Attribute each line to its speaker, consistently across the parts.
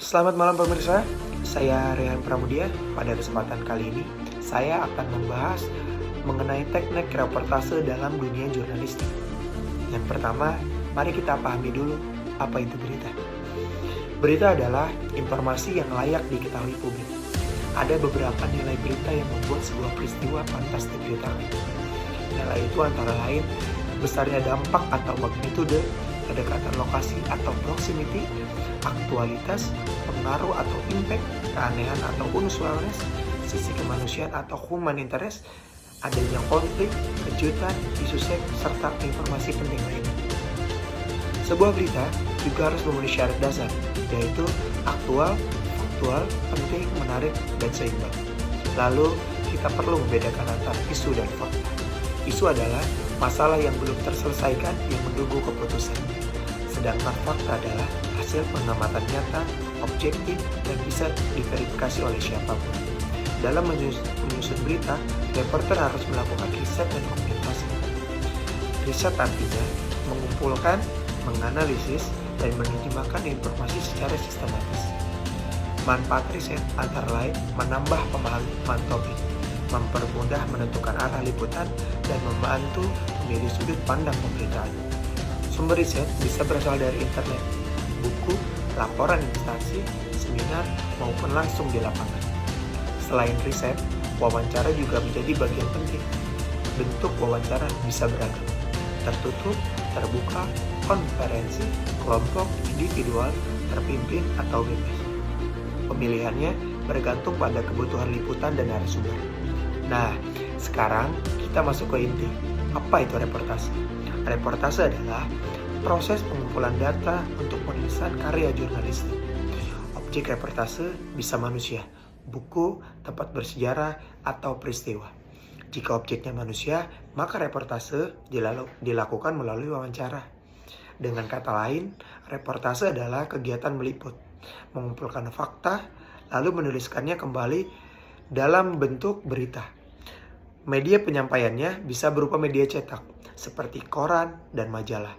Speaker 1: Selamat malam pemirsa, saya Rehan Pramudia. Pada kesempatan kali ini, saya akan membahas mengenai teknik reportase dalam dunia jurnalistik. Yang pertama, mari kita pahami dulu apa itu berita. Berita adalah informasi yang layak diketahui publik. Ada beberapa nilai berita yang membuat sebuah peristiwa pantas diberitakan. Nilai itu antara lain besarnya dampak atau magnitude, kedekatan lokasi atau proximity, aktualitas, pengaruh atau impact, keanehan atau unusualness, sisi kemanusiaan atau human interest, adanya konflik, kejutan, isu seks, serta informasi penting lainnya. Sebuah berita juga harus memenuhi syarat dasar, yaitu aktual, faktual, penting, menarik, dan seimbang. Lalu, kita perlu membedakan antara isu dan fakta. Isu adalah masalah yang belum terselesaikan yang menunggu keputusan. Sedangkan fakta adalah hasil pengamatan nyata, objektif, dan bisa diverifikasi oleh siapapun. Dalam menyusun berita, reporter harus melakukan riset dan dokumentasi. Riset artinya mengumpulkan, menganalisis, dan menerjemahkan informasi secara sistematis. Manfaat riset antara lain menambah pemahaman topik, mempermudah menentukan arah liputan, dan membantu memilih sudut pandang pemberitaan. Sumber riset bisa berasal dari internet, buku, laporan instansi, seminar, maupun langsung di lapangan. Selain riset, wawancara juga menjadi bagian penting. Bentuk wawancara bisa beragam, tertutup, terbuka, konferensi, kelompok, individual, terpimpin, atau bebas. Pemilihannya bergantung pada kebutuhan liputan dan narasumber. Nah, sekarang kita masuk ke inti. Apa itu reportase? Reportase adalah proses pengumpulan data untuk penulisan karya jurnalistik. Objek reportase bisa manusia, buku, tempat bersejarah, atau peristiwa. Jika objeknya manusia, maka reportase dilakukan melalui wawancara. Dengan kata lain, reportase adalah kegiatan meliput, mengumpulkan fakta, lalu menuliskannya kembali dalam bentuk berita. Media penyampaiannya bisa berupa media cetak, seperti koran dan majalah,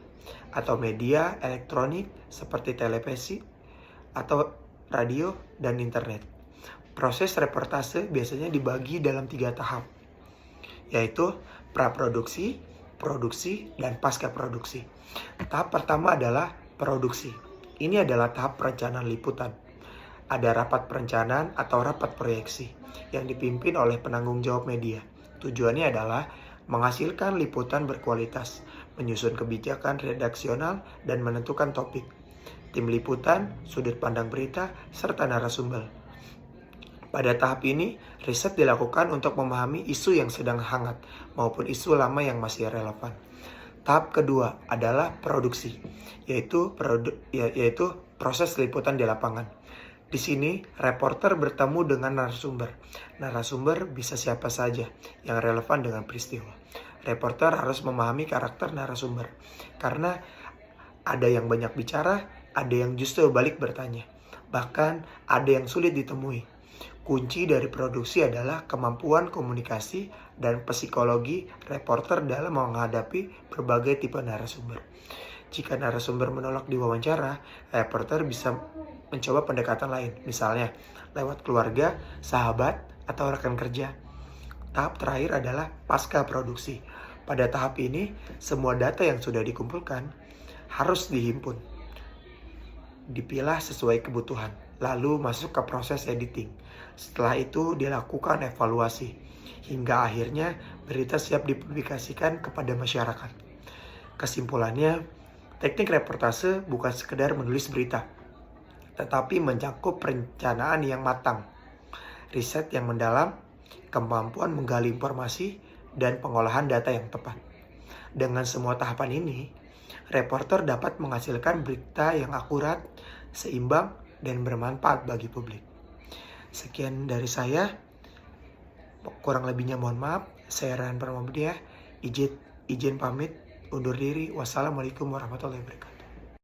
Speaker 1: atau media elektronik seperti televisi, atau radio dan internet. Proses reportase biasanya dibagi dalam 3 tahap, yaitu praproduksi, produksi, dan pasca produksi. Tahap pertama adalah produksi. Ini adalah tahap perencanaan liputan. Ada rapat perencanaan atau rapat proyeksi yang dipimpin oleh penanggung jawab media. Tujuannya adalah menghasilkan liputan berkualitas, menyusun kebijakan redaksional, dan menentukan topik, tim liputan, sudut pandang berita, serta narasumber. Pada tahap ini, riset dilakukan untuk memahami isu yang sedang hangat maupun isu lama yang masih relevan. Tahap kedua adalah produksi, yaitu proses liputan di lapangan. Di sini, reporter bertemu dengan narasumber. Narasumber bisa siapa saja yang relevan dengan peristiwa. Reporter harus memahami karakter narasumber, karena ada yang banyak bicara, ada yang justru balik bertanya. Bahkan, ada yang sulit ditemui. Kunci dari produksi adalah kemampuan komunikasi dan psikologi reporter dalam menghadapi berbagai tipe narasumber. Jika narasumber menolak diwawancara, reporter bisa mencoba pendekatan lain, misalnya lewat keluarga, sahabat, atau rekan kerja. Tahap terakhir adalah pasca produksi. Pada tahap ini, semua data yang sudah dikumpulkan harus dihimpun, dipilah sesuai kebutuhan, lalu masuk ke proses editing. Setelah itu dilakukan evaluasi, hingga akhirnya berita siap dipublikasikan kepada masyarakat. Kesimpulannya, teknik reportase bukan sekedar menulis berita, tetapi mencakup perencanaan yang matang, riset yang mendalam, kemampuan menggali informasi, dan pengolahan data yang tepat. Dengan semua tahapan ini, reporter dapat menghasilkan berita yang akurat, seimbang, dan bermanfaat bagi publik. Sekian dari saya, kurang lebihnya mohon maaf. Saya Rehan Pramudia, izin pamit, undur diri. Wassalamualaikum warahmatullahi wabarakatuh.